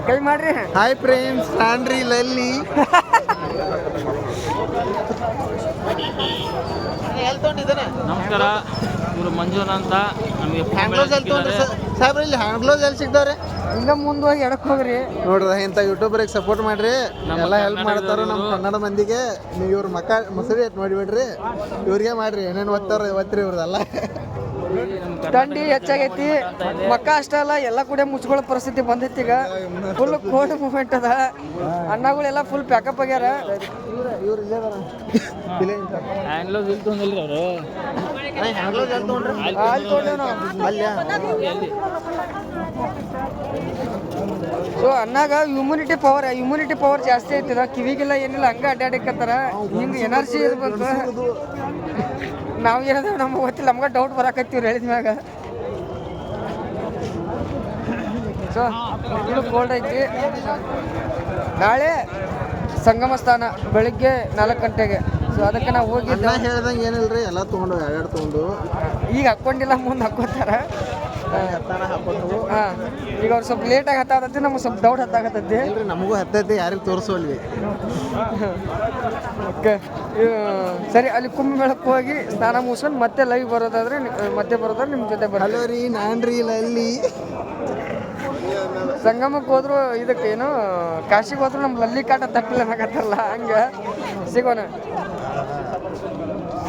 ಕೈ ಮಾಡ್ರಿ. Hi friends, ನಾನ್ರಿ ಲಲ್ಲಿ. ನಮಸ್ಕಾರ, ಇವರು ಮಂಜುನ ಅಂತ. ನಮಗೆ ಹ್ಯಾಂಡ್ ಗ್ಲೌಸ್ ಎಲ್ಲಿ ತೊಗೊಂಡ್ರಿ ಸಾಹೇಬ್ರ? ಇಲ್ಲಿ ಹ್ಯಾಂಡ್ ಗ್ಲೌಸ್ ಎಲ್ಲಿ ಸಿಗ್ತಾವ್ರಿ? ಹಿಂಗ ಮುಂದೆ ಹೋಗಿ ಎಡಕ್ ಹೋಗ್ರಿ ನೋಡ್ರಿ, ಇಂಥ ಯೂಟ್ಯೂಬರಿಗೆ ಸಪೋರ್ಟ್ ಮಾಡ್ರಿ. ಎಲ್ಲ ಹೆಲ್ಪ್ ಮಾಡ್ತಾರ ನಮ್ಮ ಕನ್ನಡ ಮಂದಿಗೆ. ನೀವು ಇವ್ರ ಮೊಸರಿ ಎತ್ ನೋಡಿಬಿಡ್ರಿ, ಇವ್ರಿಗೆ ಮಾಡ್ರಿ. ಏನೇನು ಒತ್ರಿ ಇವ್ರದೆಲ್ಲ. ಥಂಡಿ ಹೆಚ್ಚಾಗೈತಿ. ಮಕ್ಕ ಅಷ್ಟೇ ಅಲ್ಲ, ಎಲ್ಲ ಕೂಡ ಮುಚ್ಕೊಳ್ಳೋ ಪರಿಸ್ಥಿತಿ ಬಂದೈತಿ. ಈಗ ಫುಲ್ ಕೋಲ್ಡ್ ಮೂಮೆಂಟ್ ಅದ. ಅಣ್ಣಗಳೆಲ್ಲ ಫುಲ್ ಪ್ಯಾಕಪ್ ಆಗ್ಯಾರ. ಇವ್ರು ಇಲ್ಲೇ ಅದಾರ. ಹ್ಯಾಂಡ್ ಗ್ಲೌಸ್ ಇಲ್ಲಿ ತೊಗೊಂಡಿಲ್ರಿ ಅವರು. ಅಲ್ಲಿ ತೊಗೊಂಡೇವ್ ನಾವು. ಸೊ ಅನ್ನಾಗ ಇಮ್ಯುನಿಟಿ ಪವರ್ ಜಾಸ್ತಿ ಐತಿದ. ಕಿವಿಗೆಲ್ಲ ಏನಿಲ್ಲ, ಹಂಗ ಅಡ್ಡಾಡಕತ್ತಾರ. ಹಿಂಗೆ ಎನರ್ಜಿ ಇರ್ಬೇಕು. ನಾವು ಏನದ ನಮ್ಗೆ ಗೊತ್ತಿಲ್ಲ, ನಮ್ಗೆ ಡೌಟ್ ಬರಾಕತ್ತೀವ್ರಿ ಹೇಳಿದ ಮ್ಯಾಗ. ಸೊ ಇದು ಕೋಲ್ಡ್ ಐತಿ. ನಾಳೆ ಸಂಗಮ ಸ್ಥಾನ ಬೆಳಿಗ್ಗೆ 4 ಗಂಟೆಗೆ. ಸೊ ಅದಕ್ಕೆ ನಾವು ಹೋಗಿದ್ದ ಹೇಳ್ದಂಗೆ ಏನಿಲ್ರಿ, ಎಲ್ಲ ತೊಗೊಂಡು ಎರಡು ತೊಗೊಂಡು ಈಗ ಹಾಕ್ಕೊಂಡಿಲ್ಲ, ಮುಂದೆ ಹಾಕ್ಕೋತಾರ. ಹಾಂ, ಈಗ ಅವ್ರು ಸ್ವಲ್ಪ ಲೇಟಾಗಿ ಹತ್ತಾಗತ್ತೆ, ನಮ್ಗೆ ಸ್ವಲ್ಪ ಡೌಟ್ ಹತ್ತಾಗತ್ತೈತಿ. ಇಲ್ರಿ, ನಮಗೂ ಹತ್ತೈತಿ, ಯಾರಿಗೆ ತೋರಿಸೋಲ್ವಿ. ಓಕೆ, ಸರಿ. ಅಲ್ಲಿ ಕುಂಭಮೇಳಕ್ಕೆ ಹೋಗಿ ಸ್ನಾನ ಮುಗಿಸ್ಕೊಂಡು ಮತ್ತೆ ಲೈವ್ ಬರೋದಾದ್ರೆ ನಿಮ್ಮ ಜೊತೆ ಬರೋದು. ಹಲೋ ರೀ, ನಾನ್ರಿ ಲಲ್ಲಿ. ಸಂಗಮಕ್ಕೆ ಹೋದ್ರು, ಇದಕ್ಕೆ ಏನು ಕಾಶಿಗೆ ಹೋದ್ರು ನಮ್ಮ ಲಲ್ಲಿ ಕಾಟ ತಪ್ಪಿಲ್ಲ ಅನ್ನಕತ್ತಾರಲ್ಲ, ಹಂಗೆ ಸಿಗೋಣ.